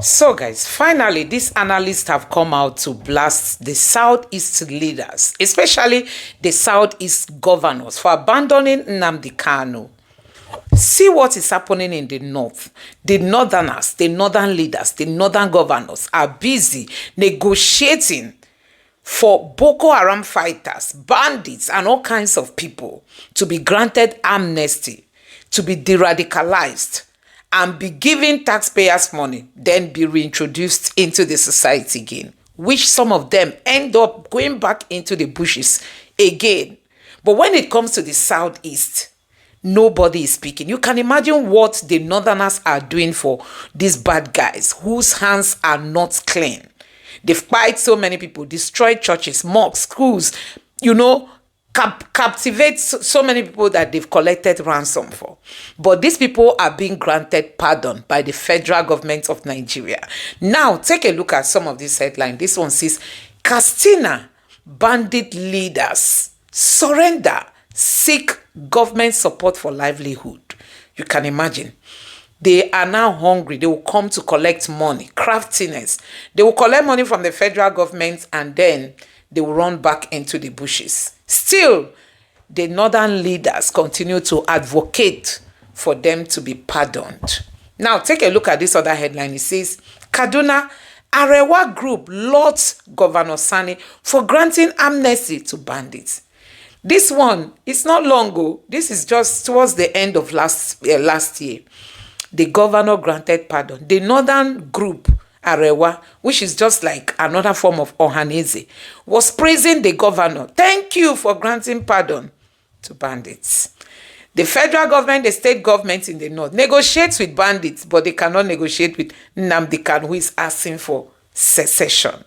So, guys, finally, these analysts have come out to blast the Southeast leaders, especially the Southeast governors, for abandoning Nnamdi Kanu. See what is happening in the north. The northerners, the northern leaders, the northern governors are busy negotiating for Boko Haram fighters, bandits, and all kinds of people to be granted amnesty, to be de-radicalized, and be given taxpayers' money, then be reintroduced into the society again, which some of them end up going back into the bushes again. But when it comes to the Southeast, nobody is speaking. You can imagine what the Northerners are doing for these bad guys whose hands are not clean. They've fight so many people, destroyed churches, mosques, schools, captivate so many people that they've collected ransom for. But these people are being granted pardon by the federal government of Nigeria. Now, take a look at some of these headlines. This one says, Katsina bandit leaders surrender, seek government support for livelihood. You can imagine. They are now hungry. They will come to collect money, craftiness. They will collect money from the federal government and then they will run back into the bushes. Still, the northern leaders continue to advocate for them to be pardoned. Now, take a look at this other headline. It says, Kaduna Arewa Group lauds Governor Sani for granting amnesty to bandits. This one, it's not long ago. This is just towards the end of last year. The governor granted pardon. The northern group, Arewa, which is just like another form of Ohanese, was praising the governor. Thank you for granting pardon to bandits. The federal government, the state government in the north negotiates with bandits, but they cannot negotiate with Nnamdi Kanu, who is asking for secession.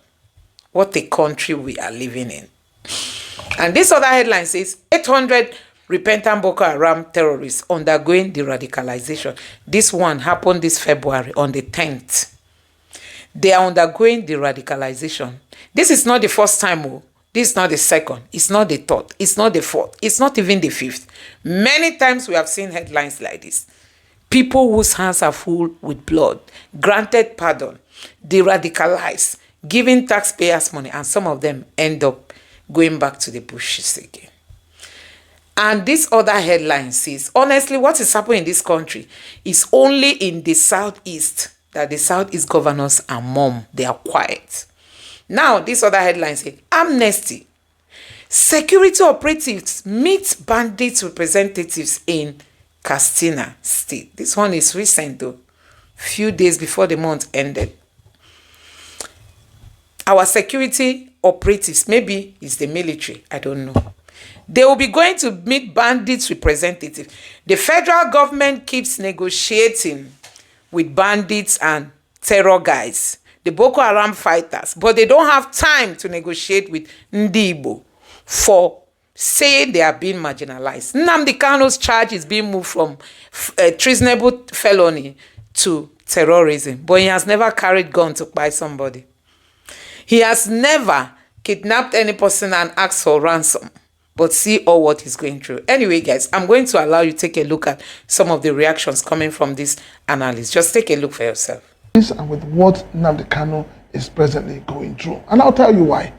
What a country we are living in. And this other headline says, 800 repentant Boko Haram terrorists undergoing de-radicalization. This one happened this February on the 10th. They are undergoing de-radicalization. This is not the first time. Oh. This is not the second. It's not the third. It's not the fourth. It's not even the fifth. Many times we have seen headlines like this. People whose hands are full with blood, granted pardon, de-radicalized, giving taxpayers money, and some of them end up going back to the bushes again. And this other headline says, honestly, what is happening in this country is only in the Southeast that the Southeast governors are mum. They are quiet. Now, this other headline says, Amnesty. Security operatives meet bandits representatives in Katsina State. This one is recent, though. Few days before the month ended. Our security operatives, maybe it's the military, I don't know. They will be going to meet bandits representatives. The federal government keeps negotiating with bandits and terror guys, the Boko Haram fighters, but they don't have time to negotiate with Ndigbo for saying they are being marginalized. Nnamdi Kanu's charge is being moved from treasonable felony to terrorism, but he has never carried gun to buy somebody. He has never kidnapped any person and asked for ransom. But see all what he's going through. Anyway, guys, I'm going to allow you to take a look at some of the reactions coming from this analyst. Just take a look for yourself. And with what Nnamdi Kanu is presently going through. And I'll tell you why.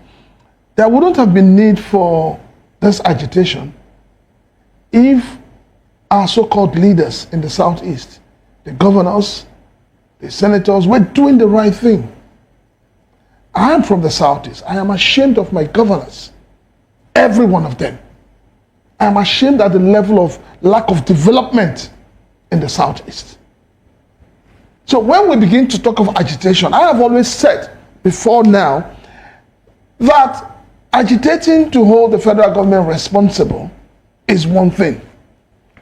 There wouldn't have been need for this agitation if our so-called leaders in the Southeast, the governors, the senators, were doing the right thing. I am from the Southeast. I am ashamed of my governors. Every one of them. I am ashamed at the level of lack of development in the Southeast. So when we begin to talk of agitation, I have always said before now that agitating to hold the federal government responsible is one thing.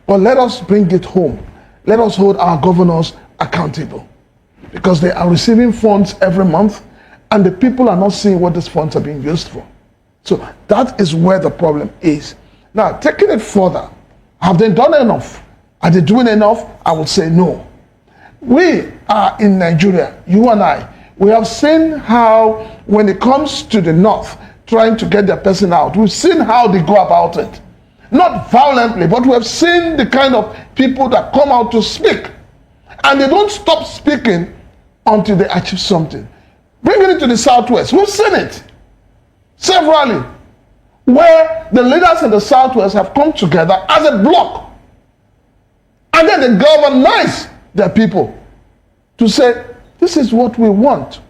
But let us bring it home. Let us hold our governors accountable, because they are receiving funds every month and the people are not seeing what these funds are being used for. So that is where the problem is. Now, taking it further, have they done enough? Are they doing enough? I will say no. We are in Nigeria, you and I. We have seen how, when it comes to the north, trying to get their person out, we've seen how they go about it. Not violently, but we have seen the kind of people that come out to speak. And they don't stop speaking until they achieve something. Bringing it to the Southwest, we've seen it severally, where the leaders in the Southwest have come together as a bloc, and then they galvanize their people to say, this is what we want.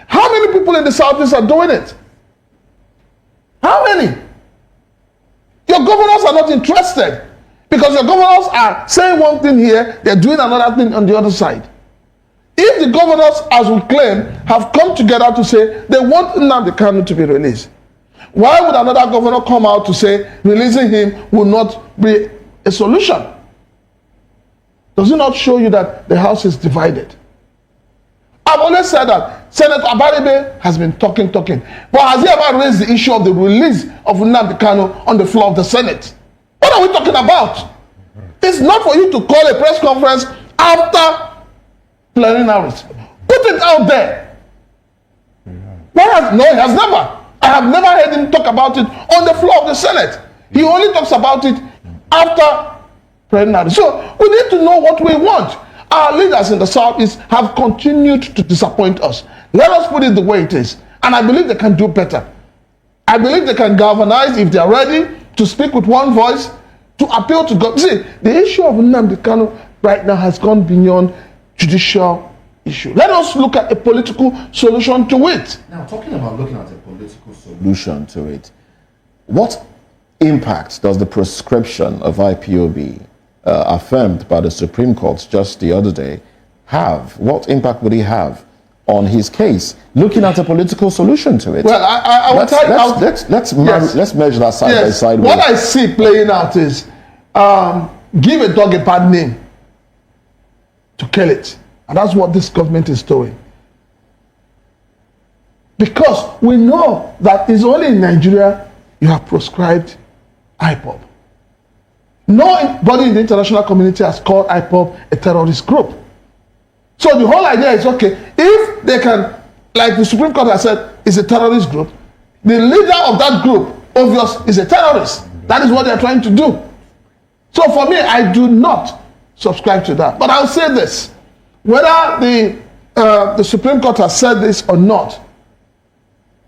How many people in the Southeast are doing it? How many? Your governors are not interested, because your governors are saying one thing here, they're doing another thing on the other side. If the governors, as we claim, have come together to say they want Nnamdi Kanu to be released, why would another governor come out to say releasing him will not be a solution? Does it not show you that the House is divided? I've always said that Senator Abaribe has been talking, but has he ever raised the issue of the release of Nnamdi Kanu on the floor of the Senate? What are we talking about? It's not for you to call a press conference after plenaries. Put it out there. No, he has never. I have never heard him talk about it on the floor of the Senate. He only talks about it after plenaries. So we need to know what we want. Our leaders in the Southeast have continued to disappoint us. Let us put it the way it is. And I believe they can do better. I believe they can galvanize if they are ready to speak with one voice, to appeal to God. See, the issue of Nnamdi Kanu right now has gone beyond judicial issue. Let us look at a political solution to it. Now, talking about looking at a political solution to it, what impact does the prescription of IPOB affirmed by the Supreme Court just the other day have? What impact would he have on his case? Looking at a political solution to it. Well, I will tell you. Let's measure that side by side. What I see playing out is give a dog a bad name to kill it. And that's what this government is doing. Because we know that it's only in Nigeria you have proscribed IPOB. Nobody in the international community has called IPOB a terrorist group. So the whole idea is, okay, if they can, like the Supreme Court has said, is a terrorist group, the leader of that group, obvious, is a terrorist. That is what they're trying to do. So for me, I do not subscribe to that. But I'll say this, whether the Supreme Court has said this or not,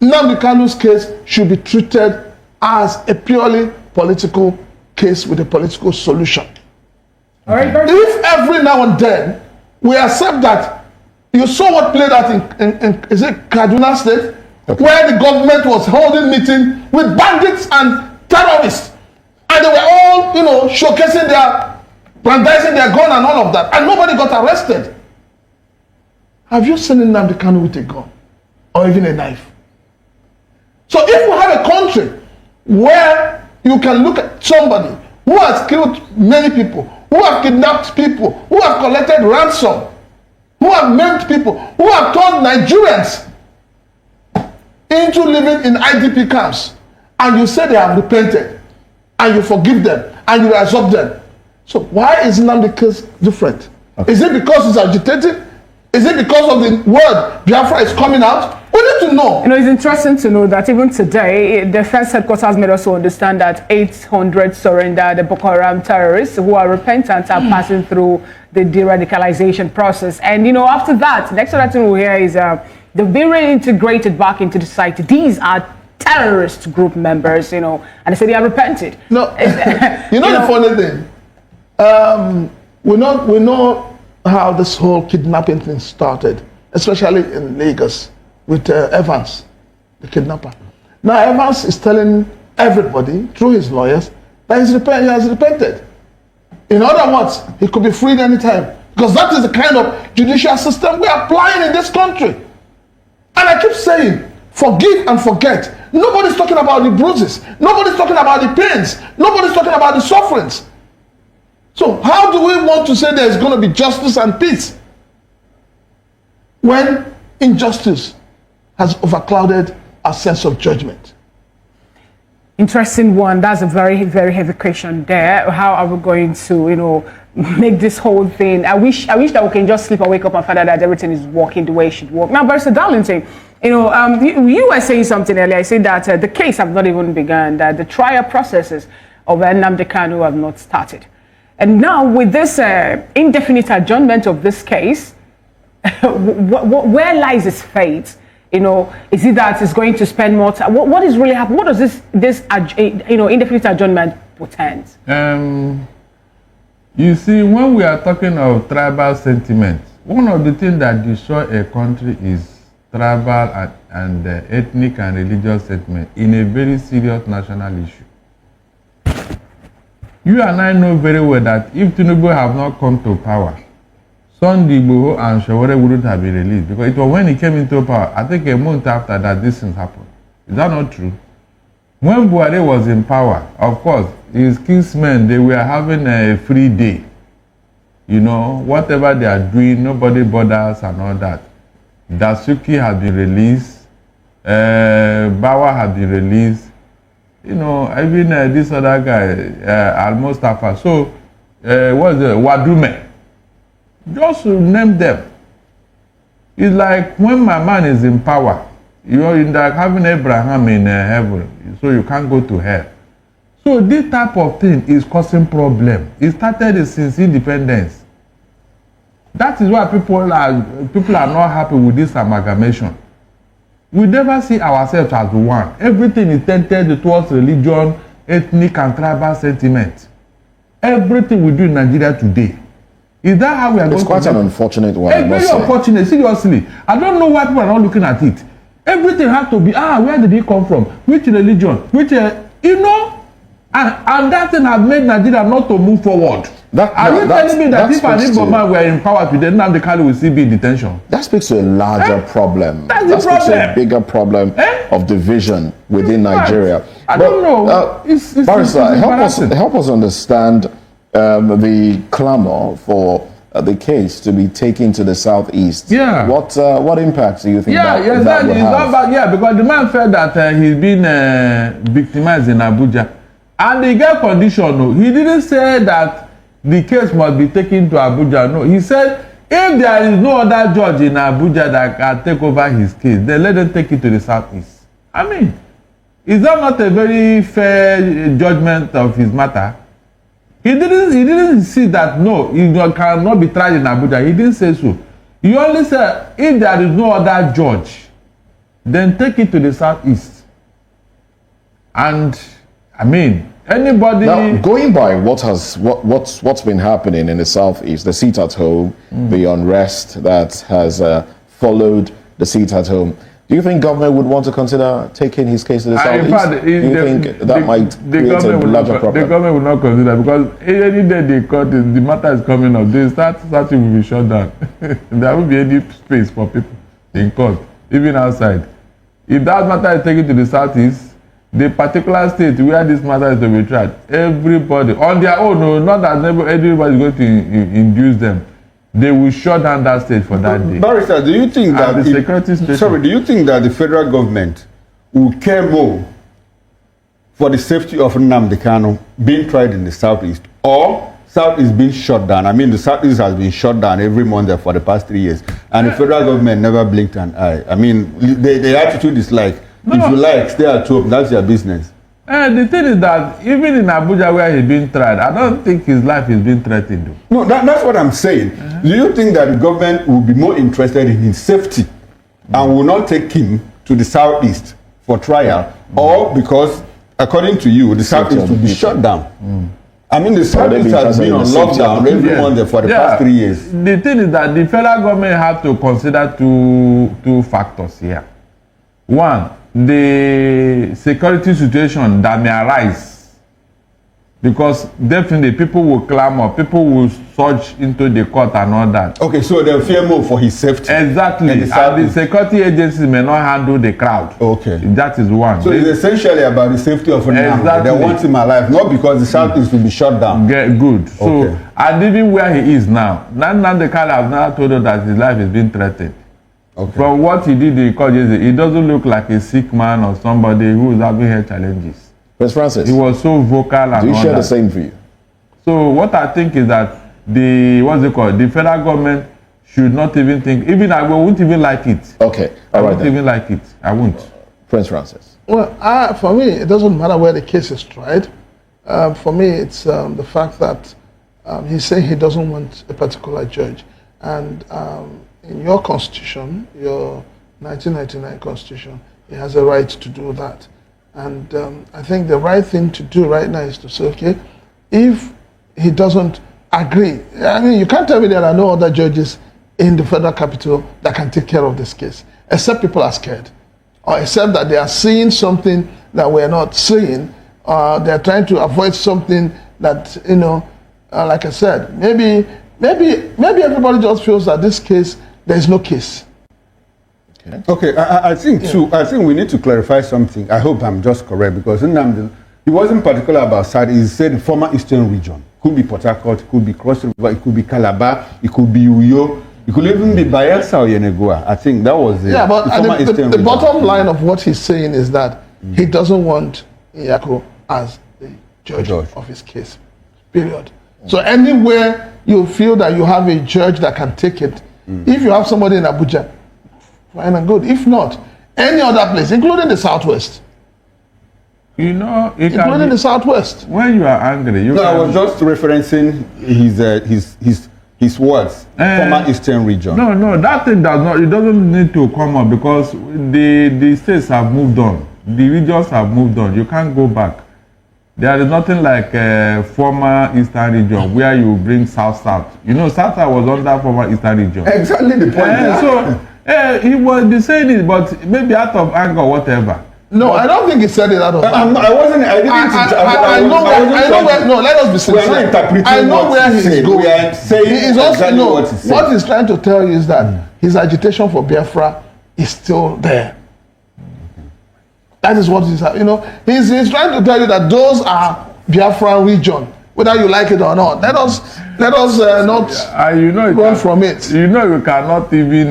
Nnamdi Kanu's case should be treated as a purely political case with a political solution. All right, if every now and then we accept that, you saw what played out in is it Kaduna State, where the government was holding meeting with bandits and terrorists, and they were all, showcasing brandizing their gun and all of that, and nobody got arrested. Have you seen Nnamdi Kanu with a gun or even a knife? So if we have a country where you can look at somebody who has killed many people, who have kidnapped people, who have collected ransom, who have maimed people, who have turned Nigerians into living in IDP camps, and you say they have repented, and you forgive them, and you absorb them. So why is Nnamdi case different? Okay. Is it because he's agitated? Is it because of the word Biafra is coming out? We need to know. It's interesting to know that even today, the defense headquarters made us understand that 800 surrendered the Boko Haram terrorists who are repentant are passing through the de-radicalization process. And, after that, next other thing we hear is they've been reintegrated back into the society. These are terrorist group members, and they say they are repented. No, the funny thing, we know how this whole kidnapping thing started, especially in Lagos with Evans, the kidnapper. Now Evans is telling everybody through his lawyers that he has repented. In other words, he could be freed anytime, because that is the kind of judicial system we are applying in this country. And I keep saying, forgive and forget. Nobody's talking about the bruises. Nobody's talking about the pains. Nobody's talking about the sufferings. So how do we want to say there's going to be justice and peace when injustice has overclouded our sense of judgment? Interesting one. That's a very, very heavy question there. How are we going to, make this whole thing? I wish that we can just sleep and wake up and find out that everything is working the way it should work. Now, Barrister Darlington, you were saying something earlier. I said that the case have not even begun, that the trial processes of Nnamdi Kanu have not started. And now with this indefinite adjournment of this case, where lies his fate? You know, is it that it's going to spend more time? What is really happening? What does this indefinite adjournment portend? You see, when we are talking of tribal sentiment, one of the things that destroy a country is tribal and ethnic and religious sentiment in a very serious national issue. You and I know very well that if Tinubu have not come to power, Ndigbo and Shawore wouldn't have been released, because it was when he came into power, I think a month after that, this thing happened. Is that not true? When Buhari was in power, of course, his kinsmen, they were having a free day. You know, whatever they are doing, nobody bothers and all that. Dasuki has been released, Bawa has been released, you know, even this other guy, Al-Mustafa. So, what's the Wadume? Just to name them. It's like when my man is in power, you're in like having Abraham in heaven, so you can't go to hell. So this type of thing is causing problem. It started since independence. That is why people are not happy with this amalgamation. We never see ourselves as one. Everything is tended towards religion, ethnic and tribal sentiment. Everything we do in Nigeria today. Is that how we are going to... It's quite an unfortunate one. It's very unfortunate, seriously. I don't know why people are not looking at it. Everything has to be, where did he come from? Which religion? Which, you know? And that thing has made Nigeria not to move forward. Are you telling me that if an Igbo man were in power today, Nnamdi Kanu will still be in detention? That speaks to a larger problem. That's the problem. Speaks to a bigger problem of division within Nigeria. I don't know. Barrister, help us understand the clamor for the case to be taken to the southeast. Yeah. What impact do you think that will have? Because the man felt that he's been victimized in Abuja. And the guy condition, no, he didn't say that the case must be taken to Abuja. No, he said if there is no other judge in Abuja that can take over his case, then let them take it to the southeast. I mean, is that not a very fair judgment of his matter? He didn't see that, no, he cannot be tried in Abuja. He didn't say so. He only said, if there is no other judge, then take it to the southeast. And, I mean, anybody... Now, going by what's been happening in the southeast, the seat at home, the unrest that has followed the seat at home, do you think government would want to consider taking his case to the southeast? In fact, do you think that might create a larger problem? The government will not consider, because any day they cut it, the matter is coming up. They starting will be shut down. There won't be any space for people in court, even outside. If that matter is taken to the southeast, the particular state where this matter is to be tried, everybody on their own, no, not that everybody is going to induce them. They will shut down that state for that day. Barrister, do you think that the security station, do you think that the federal government will care more for the safety of Nnamdi Kanu being tried in the southeast, or southeast being shut down? I mean, the southeast has been shut down every month for the past 3 years, and the federal government never blinked an eye. I mean, the attitude is like, if you like, stay at home, that's your business. The thing is that even in Abuja where he's being tried, I don't think his life is being threatened. Though. No, that's what I'm saying. Do you think that the government will be more interested in his safety and will not take him to the southeast for trial, or because, according to you, the southeast will be shut down? I mean, the southeast has been on lockdown every month for the past 3 years. The thing is that the federal government have to consider two factors here. One, the security situation that may arise, because definitely people will clamor, people will surge into the court and all that. Okay, so they'll fear more for his safety. Exactly, and the security agencies may not handle the crowd. Okay, that is one. So it's essentially about the safety of Nnamdi. Exactly. They want him alive, not because the southeast will be shut down. Good. So, and even where he is now, Nnamdi Kanu has now told us that his life is being threatened. Okay. From what he did in court yesterday, it doesn't look like a sick man or somebody who is having health challenges. Prince Francis, he was so vocal and all that. Do you share the same view? So what I think is that the federal government should not even think, even I won't even like it. Okay, I won't even like it. I won't. Prince Francis. Well, for me, it doesn't matter where the case is tried. For me, it's the fact that he's saying he doesn't want a particular judge, and in your constitution, your 1999 constitution, he has a right to do that. And I think the right thing to do right now is to say, okay, if he doesn't agree, I mean, you can't tell me there are no other judges in the federal capital that can take care of this case, except people are scared, or except that they are seeing something that we're not seeing, they're trying to avoid something that, you know, like I said, maybe everybody just feels that this case, there is no case. Okay, I think too. I think we need to clarify something. I hope I'm just correct, because Nnamdi, he wasn't particular about side. He said the former Eastern region. Could be Port Harcourt, it could be Cross River, it could be Calabar, it could be Uyo, it could even be Bayelsa or Yenagoa. I think that was Yeah, but the bottom line of what he's saying is that he doesn't want Nyako as the judge of his case. Period. So anywhere you feel that you have a judge that can take it, if you have somebody in Abuja, fine and good. If not, any other place, including the Southwest. You know, including the Southwest. When you are angry, you. No, I was just referencing his words. Former Eastern region. No, that thing does not. It doesn't need to come up, because the states have moved on. The regions have moved on. You can't go back. There is nothing like former Eastern region where you bring South. You know, South was under former Eastern region. Exactly the point. He was saying it, but maybe out of anger or whatever. No, I don't think he said it out of anger. I know where. No, let us be sincere. I know where he's going. We are saying exactly what he's saying. What he's trying to tell you is that his agitation for Biafra is still there. That is what he's, you know, he's trying to tell you that those are Biafra region, whether you like it or not. Let us not run from it. You know, you cannot even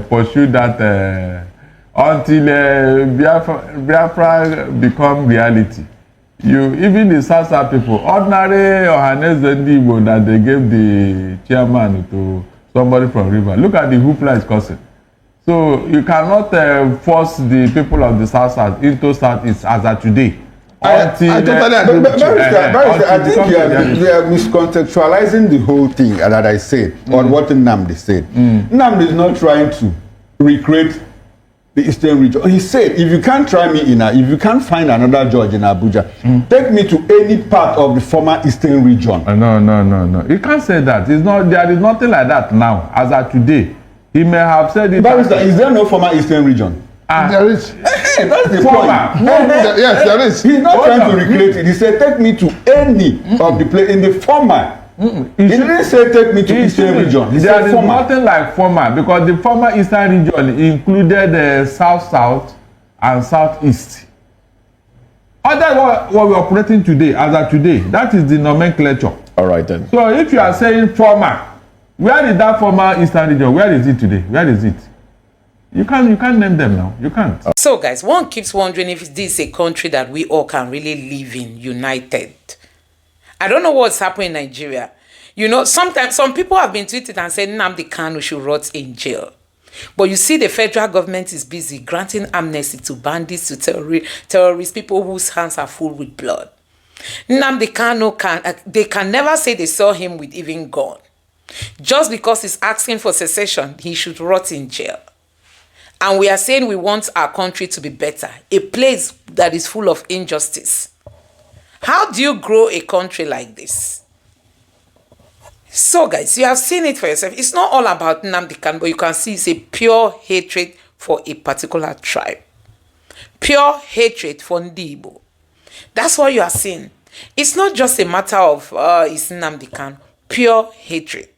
pursue that until Biafra become reality. Even the South people, ordinary Ndigbo that they gave the chairman to somebody from River. Look at the hoopla is causing. So you cannot force the people of the South into Southeast as of today. I totally agree with you. I think you are miscontextualizing the whole thing that I said, or what Nnamdi said. Nnamdi is not trying to recreate the Eastern region. He said, if you can't try me if you can't find another judge in Abuja, take me to any part of the former Eastern region. No. You can't say that. It's not. There is nothing like that now, as of today. He may have said it. But is there no former Eastern region? There is. Hey, that's the point. Yes, there is. He's not trying to recreate it. He said, take me to any of the place in the former. He didn't say take me to Eastern region. He there said is former. nothing like former, because the former Eastern region included South and Southeast. Other what we're operating today, as of today, that is the nomenclature. All right then. So if you are saying former, where is that former Eastern region? Where is it today? Where is it? You can't name them now. You can't. So guys, one keeps wondering if this is a country that we all can really live in, united. I don't know what's happening in Nigeria. You know, sometimes some people have been tweeting and saying Nnamdi Kanu should rot in jail. But you see, the federal government is busy granting amnesty to bandits, to terrorists, people whose hands are full with blood. Nnamdi Kanu they can never say they saw him with even gun. Just because he's asking for secession, he should rot in jail. And we are saying we want our country to be better, a place that is full of injustice. How do you grow a country like this? So guys, you have seen it for yourself. It's not all about Nnamdi Kanu, but you can see it's a pure hatred for a particular tribe. Pure hatred for Ndigbo. That's what you are seeing. It's not just a matter of it's Nnamdi Kanu. Pure hatred.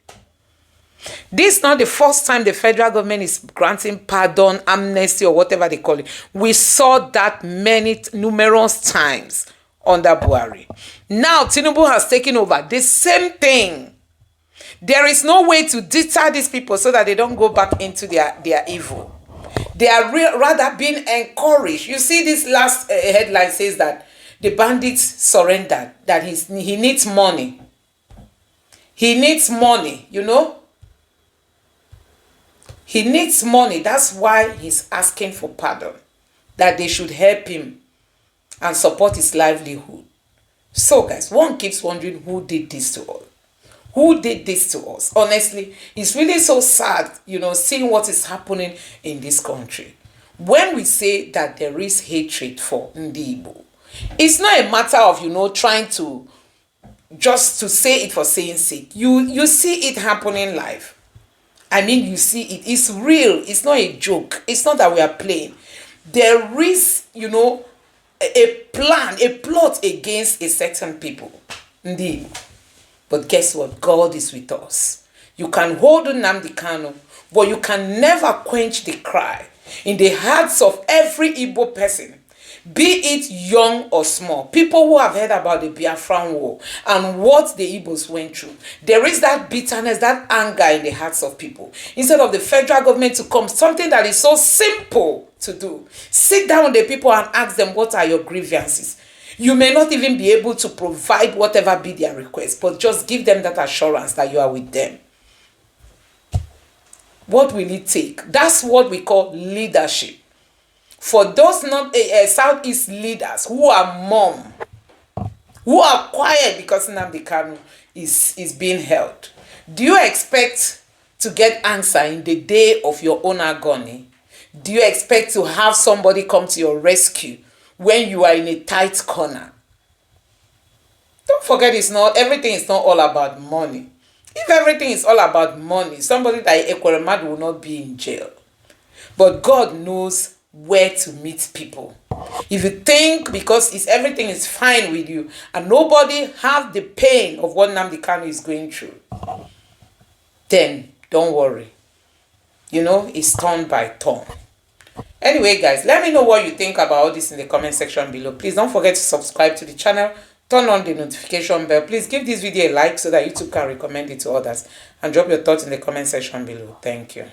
This is not the first time the federal government is granting pardon, amnesty, or whatever they call it. We saw that numerous times under Buhari. Now Tinubu has taken over. The same thing. There is no way to deter these people so that they don't go back into their evil. They are rather being encouraged. You see, this last headline says that the bandits surrendered, that he needs money. He needs money, you know. He needs money. That's why he's asking for pardon. That they should help him and support his livelihood. So guys, one keeps wondering who did this to us. Who did this to us? Honestly, it's really so sad, seeing what is happening in this country. When we say that there is hatred for Ndigbo, it's not a matter of, trying to just to say it for saying sake. You see it happening live. I mean, you see it. It's real. It's not a joke. It's not that we are playing. There is, a plan, a plot against a certain people. Indeed. But guess what? God is with us. You can hold Nnamdi Kanu, but you can never quench the cry in the hearts of every Igbo person, be it young or small. People who have heard about the Biafran war and what the Igbos went through. There is that bitterness, that anger in the hearts of people. Instead of the federal government to come, something that is so simple to do. Sit down with the people and ask them, what are your grievances? You may not even be able to provide whatever be their request, but just give them that assurance that you are with them. What will it take? That's what we call leadership. For those not Southeast leaders who are mum, who are quiet because Nnamdi Kanu is being held, do you expect to get answer in the day of your own agony? Do you expect to have somebody come to your rescue when you are in a tight corner? Don't forget, everything is not all about money. If everything is all about money, somebody like Ekweremadu will not be in jail. But God knows where to meet people. If you think because everything is fine with you and nobody have the pain of what Nnamdi Kanu is going through, then don't worry. It's turn by turn. Anyway, guys, let me know what you think about all this in the comment section below. Please don't forget to subscribe to the channel. Turn on the notification bell. Please give this video a like so that YouTube can recommend it to others. And drop your thoughts in the comment section below. Thank you.